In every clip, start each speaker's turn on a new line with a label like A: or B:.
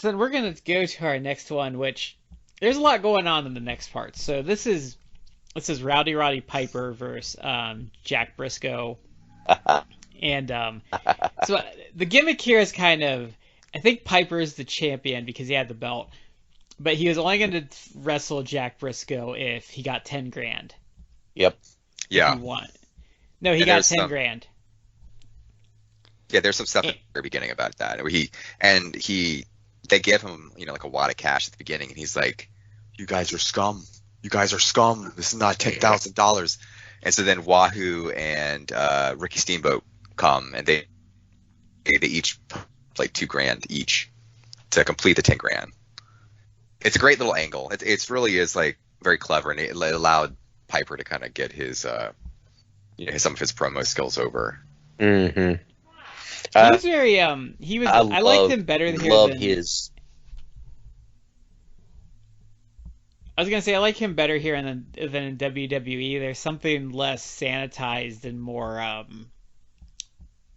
A: So then we're gonna go to our next one, which there's a lot going on in the next part. So this is Roddy Piper versus Jack Brisco, and so the gimmick here is kind of, I think Piper is the champion because he had the belt, but he was only going to wrestle Jack Brisco if he got 10 grand.
B: Yep.
C: Yeah.
A: If he won. No, he got 10 grand.
C: Yeah, there's some stuff at the very beginning about that. They give him, like a wad of cash at the beginning, and he's like, "You guys are scum. You guys are scum. This is not $10,000." And so then Wahoo and Ricky Steamboat come, and they each like $2,000 each to complete the 10 grand. It's a great little angle. It really is like very clever, and it allowed Piper to kind of get his some of his promo skills over.
B: Mm-hmm.
A: He was very I liked him better here than
B: his.
A: I was gonna say I like him better here than in WWE. There's something less sanitized and more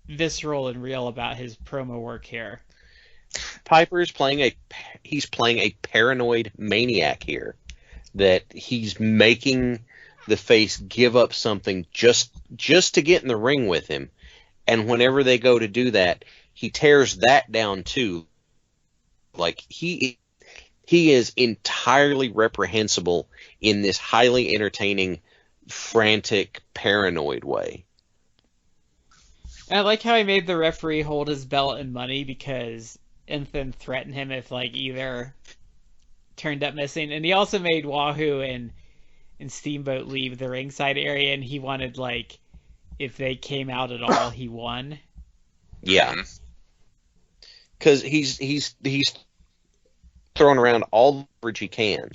A: visceral and real about his promo work here.
B: Piper's playing a paranoid maniac here, that he's making the face give up something just to get in the ring with him, and whenever they go to do that, he tears that down too. Like he is entirely reprehensible in this highly entertaining, frantic, paranoid way.
A: And I like how he made the referee hold his belt and money and then threaten him if either turned up missing. And he also made Wahoo and Steamboat leave the ringside area, and he wanted if they came out at all, he won.
B: Yeah, because he's throwing around all the leverage he can,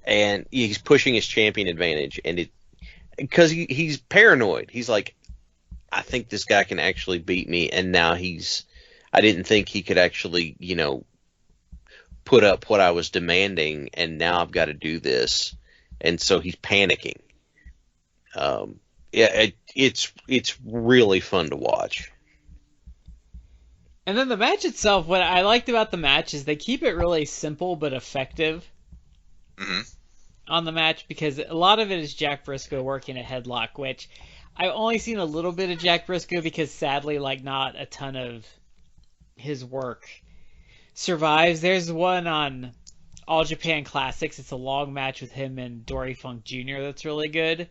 B: and he's pushing his champion advantage, and because he's paranoid. He's like, I think this guy can actually beat me, and now I didn't think he could actually, put up what I was demanding, and now I've got to do this, and so he's panicking. It's really fun to watch.
A: And then the match itself, what I liked about the match is they keep it really simple but effective on the match, because a lot of it is Jack Brisco working a headlock, which I've only seen a little bit of Jack Brisco because sadly, not a ton of his work survives. There's one on All Japan Classics. It's a long match with him and Dory Funk Jr. that's really good.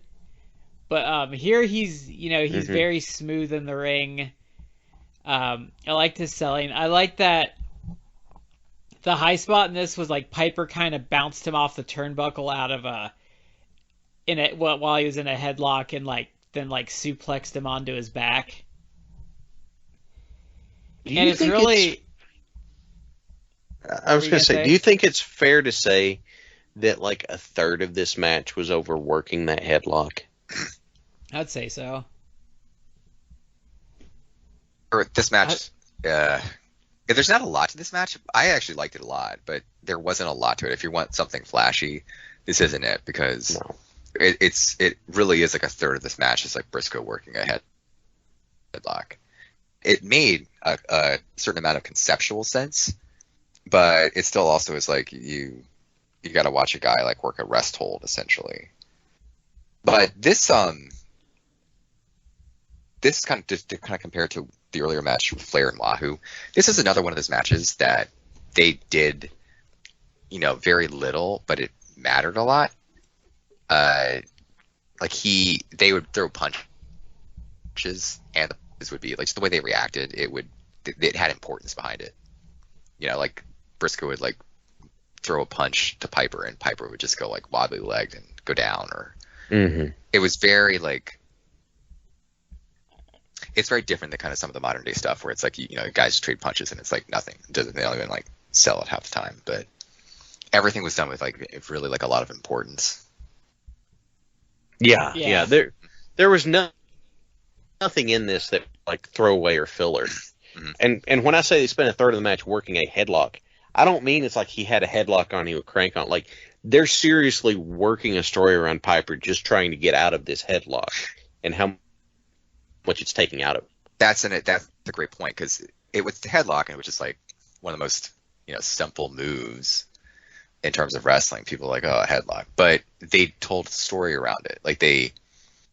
A: But here he's very smooth in the ring. I liked his selling. I like that the high spot in this was Piper kind of bounced him off the turnbuckle out of while he was in a headlock, and then suplexed him onto his back. And it's really.
B: I was going to say, do you think it's fair to say that a third of this match was overworking that headlock?
A: I'd say so.
C: Or this match, there's not a lot to this match. I actually liked it a lot, but there wasn't a lot to it. If you want something flashy, this isn't it, because it really is a third of this match is Brisco working a headlock. It made a certain amount of conceptual sense, but it still also is you got to watch a guy work a rest hold essentially. But this kind of just to kind of compare to the earlier match with Flair and Wahoo, this is another one of those matches that they did, very little, but it mattered a lot. They would throw punches, and this would be just the way they reacted. It had importance behind it. Brisco would throw a punch to Piper, and Piper would just go wobbly legged and go down, or it was very it's very different than kind of some of the modern day stuff where it's guys trade punches and it's nothing. They don't even sell it half the time, but everything was done with really a lot of importance.
B: Yeah. There was nothing in this that throwaway or filler. And when I say they spent a third of the match working a headlock, I don't mean it's he had a headlock on, he would crank on. They're seriously working a story around Piper just trying to get out of this headlock, and how much it's taking out of him.
C: That's a great point, because it was the headlock, and it was just one of the most simple moves in terms of wrestling. People are like, oh, a headlock, but they told a story around it. Like they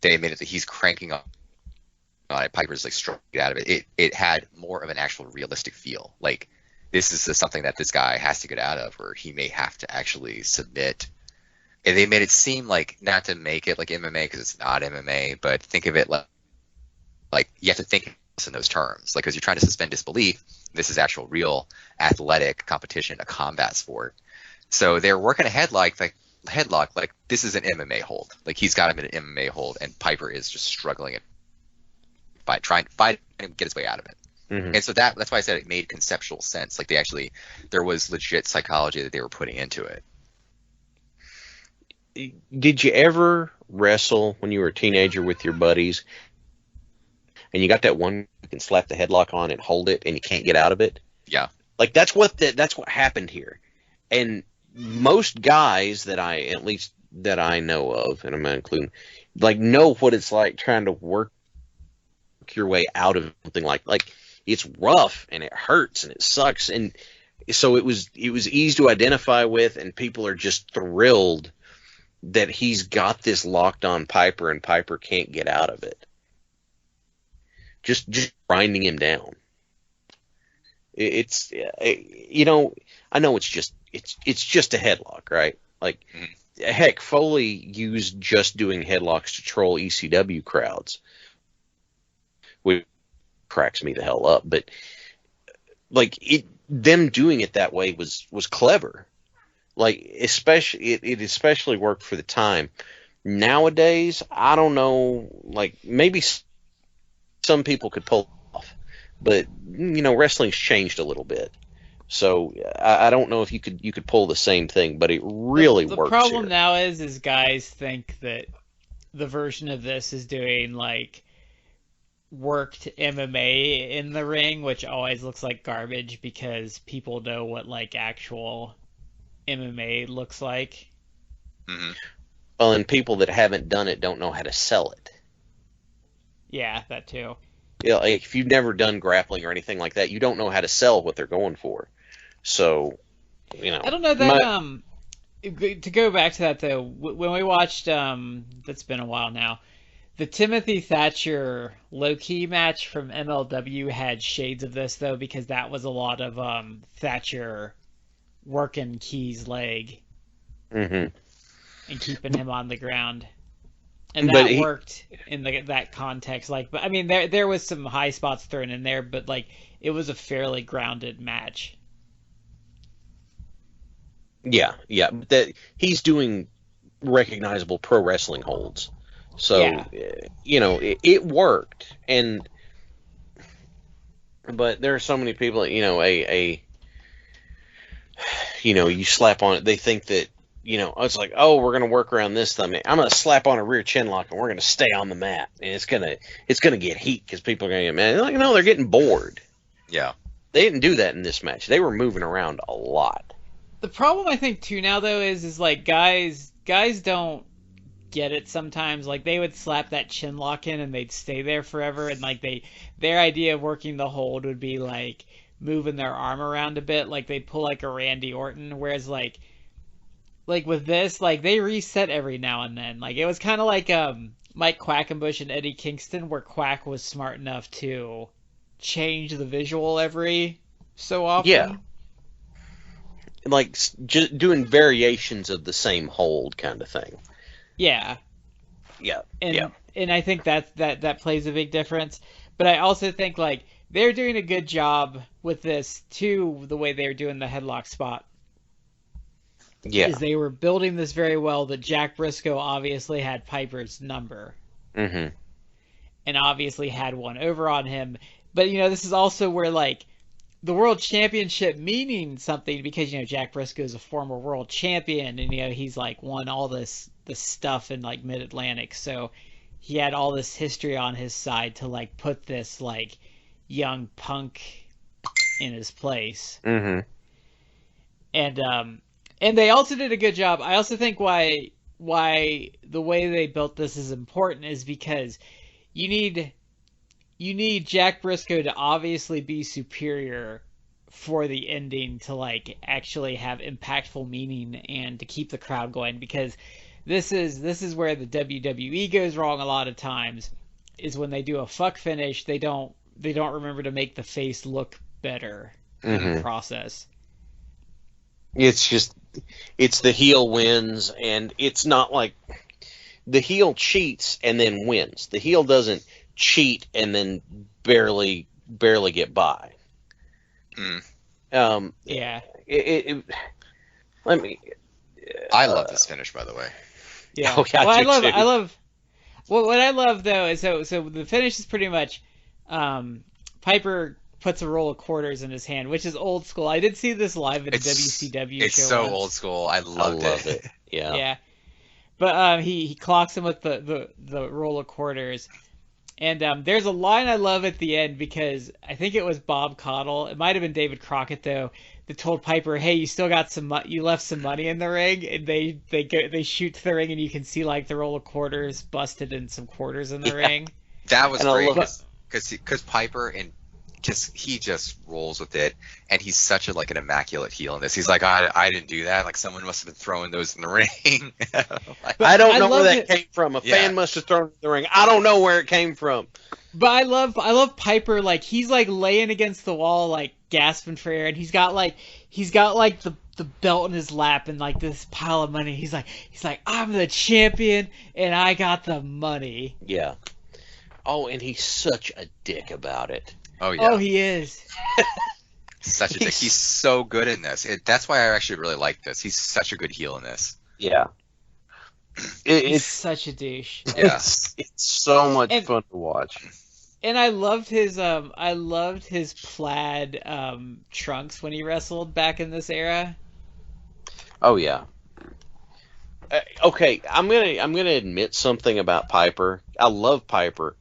C: made it that he's cranking on it. Piper's like struggling to get out of it. It had more of an actual realistic feel. Like this is something that this guy has to get out of, where he may have to actually submit. And they made it seem like, not to make it like MMA because it's not MMA, but think of it like you have to think in those terms, like because you're trying to suspend disbelief. This is actual real athletic competition, a combat sport. So they're working a headlock like this is an MMA hold. Like he's got him in an MMA hold, and Piper is just struggling by trying to fight and get his way out of it.
B: Mm-hmm.
C: And so that's why I said it made conceptual sense. Like there was legit psychology that they were putting into it.
B: Did you ever wrestle when you were a teenager with your buddies, and you got that one you can slap the headlock on and hold it, and you can't get out of it?
C: Yeah.
B: Like that's what happened here. And most guys that I know of, and I'm not including, like know what it's like trying to work your way out of something like it's rough and it hurts and it sucks. And so it was easy to identify with, and people are just thrilled that he's got this locked on Piper and Piper can't get out of it. Just grinding him down. It's I know it's just a headlock, right? Like heck, Foley used just doing headlocks to troll ECW crowds, which cracks me the hell up. But like them doing it that way was clever. Like it especially worked for the time. Nowadays, I don't know. Like maybe some people could pull it off, but wrestling's changed a little bit. So I don't know if you could pull the same thing, but it really works.
A: The problem
B: here.
A: now is guys think that the version of this is doing like worked MMA in the ring, which always looks like garbage because people know what like actual MMA looks like.
C: Mm-hmm.
B: Well, and people that haven't done it don't know how to sell it.
A: Yeah, that too.
B: Like if you've never done grappling or anything like that, you don't know how to sell what they're going for. So,
A: I don't know that. To go back to that though, when we watched, that's been a while now, the Timothy Thatcher Lowkey match from MLW had shades of this though, because that was a lot of Thatcher working Key's leg and keeping him on the ground. And that worked in that context. Like, but I mean, there was some high spots thrown in there, but like it was a fairly grounded match.
B: Yeah. That he's doing recognizable pro wrestling holds, so it worked. But there are so many people, you slap on it. They think that. It's like, oh, we're gonna work around this thing. I'm gonna slap on a rear chin lock, and we're gonna stay on the mat, and it's gonna get heat because people are gonna get mad. Like, no, they're getting bored.
C: Yeah,
B: they didn't do that in this match. They were moving around a lot.
A: The problem I think too now though is like guys don't get it sometimes. Like they would slap that chin lock in and they'd stay there forever, and like their idea of working the hold would be like moving their arm around a bit, like they'd pull like a Randy Orton, whereas like with this, like they reset every now and then. Like it was kind of like Mike Quackenbush and Eddie Kingston, where Quack was smart enough to change the visual every so often.
B: Yeah, like just doing variations of the same hold kind of thing.
A: Yeah. And I think that plays a big difference. But I also think like they're doing a good job with this too. The way they're doing the headlock spot.
B: Yeah.
A: Is they were building this very well, that Jack Brisco obviously had Piper's number.
B: Mm-hmm.
A: And obviously had one over on him. But, this is also where, like, the World Championship meaning something, because, Jack Brisco is a former world champion, and, he's, like, won all this stuff in, like, Mid-Atlantic. So he had all this history on his side to, like, put this, like, young punk in his place.
B: Mm-hmm.
A: And they also did a good job. I also think why the way they built this is important is because you need Jack Brisco to obviously be superior for the ending to like actually have impactful meaning and to keep the crowd going, because this is where the WWE goes wrong a lot of times, is when they do a fuck finish, they don't remember to make the face look better in the process.
B: It's the heel wins, and it's not like the heel cheats and then wins. The heel doesn't cheat and then barely get by.
A: Yeah.
B: Let me.
C: I love this finish, by the way.
A: Yeah.
B: Oh, yeah,
A: I
B: too.
A: love. Well, what I love though is so the finish is pretty much Piper puts a roll of quarters in his hand, which is old school. I did see this live at a WCW show.
C: It's so
A: once.
C: old school. I love
B: it. Yeah.
A: Yeah. But he clocks him with the roll of quarters. And there's a line I love at the end, because I think it was Bob Caudle. It might have been David Crockett though, that told Piper, "Hey, you still got you left some money in the ring." And they shoot to the ring, and you can see like the roll of quarters busted and some quarters in the ring.
C: That was
B: And
C: great because Piper he just rolls with it, and he's such an immaculate heel in this. He's like, I didn't do that. Like, someone must have been throwing those in the ring.
B: I don't know where that came from. A fan must have thrown it in the ring. I don't know where it came from.
A: But I love Piper. Like, he's like laying against the wall, like gasping for air, and he's got like the belt in his lap and like this pile of money. He's like, I'm the champion and I got the money.
B: Yeah. Oh, and he's such a dick about it.
C: Oh yeah.
A: Oh, he is.
C: Such a dick. He's so good in this. That's why I actually really like this. He's such a good heel in this.
B: Yeah.
A: He's such a douche.
C: Yeah.
B: It's so much fun to watch.
A: And I loved his plaid trunks when he wrestled back in this era.
B: Oh yeah. Okay, I'm gonna admit something about Piper. I love Piper.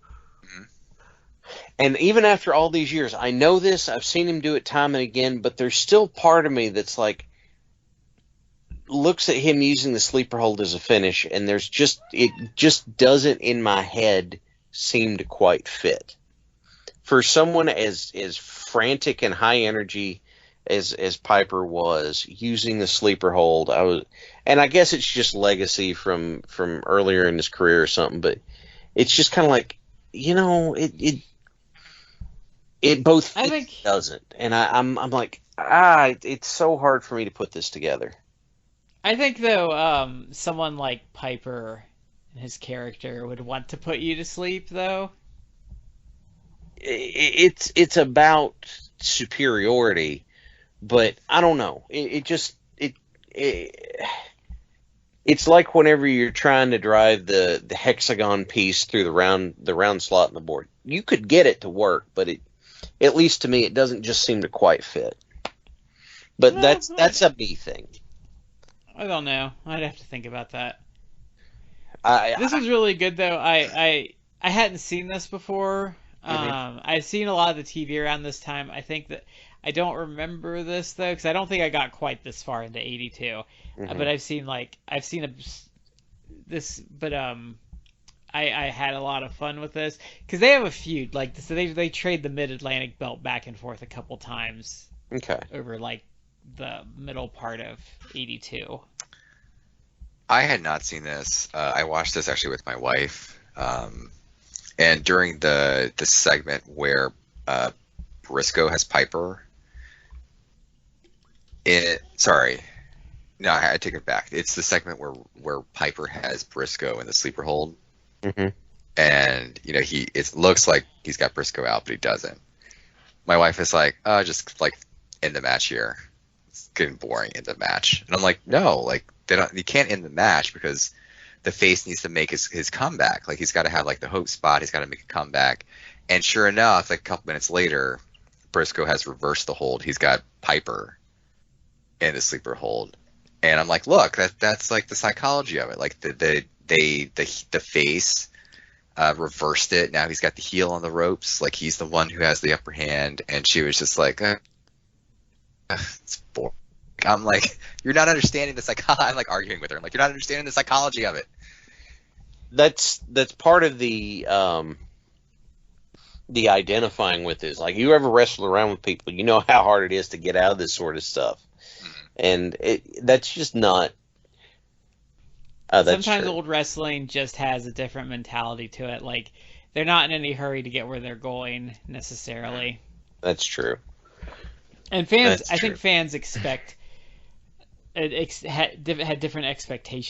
B: And even after all these years, I know this, I've seen him do it time and again, but there's still part of me that's like, looks at him using the sleeper hold as a finish, and it just doesn't in my head seem to quite fit. For someone as frantic and high energy as Piper was, using the sleeper hold, and I guess it's just legacy from earlier in his career or something, but it's just kind of like, it both fits and doesn't, and I'm like, it's so hard for me to put this together.
A: I think though, someone like Piper and his character would want to put you to sleep though.
B: It's about superiority, but I don't know. It's like whenever you're trying to drive the hexagon piece through the round slot in the board. You could get it to work, but at least to me, it doesn't just seem to quite fit. But that's a me thing.
A: I don't know. I'd have to think about that.
B: This
A: was really good though. I hadn't seen this before. I've seen a lot of the TV around this time. I think that I don't remember this though, because I don't think I got quite this far into '82. But I had a lot of fun with this because they have a feud. Like, so they trade the Mid-Atlantic belt back and forth a couple times.
B: Okay.
A: Over like the middle part of '82.
C: I had not seen this. I watched this actually with my wife. And during the segment where Brisco has Piper, I take it back. It's the segment where Piper has Brisco in the sleeper hold, and it looks like he's got Brisco out, but he doesn't. My wife is like, just like end the match here. It's getting boring. End the match, and I'm like, no, like you can't end the match because the face needs to make his comeback. Like, he's got to have like the hope spot. He's got to make a comeback. And sure enough, like a couple minutes later, Brisco has reversed the hold. He's got Piper in the sleeper hold. And I'm like, look, that's like the psychology of it. Like the face reversed it. Now he's got the heel on the ropes. Like, he's the one who has the upper hand. And she was just like, it's boring. I'm like, you're not understanding the psychology. I'm like arguing with her. I'm like, you're not understanding the psychology of it.
B: That's part of the the identifying with is. Like, you ever wrestle around with people, you know how hard it is to get out of this sort of stuff. And that's just not...
A: Sometimes
B: true.
A: old wrestling just has a different mentality to it. Like, they're not in any hurry to get where they're going, necessarily.
B: That's true.
A: And fans, I think fans expect... had different expectations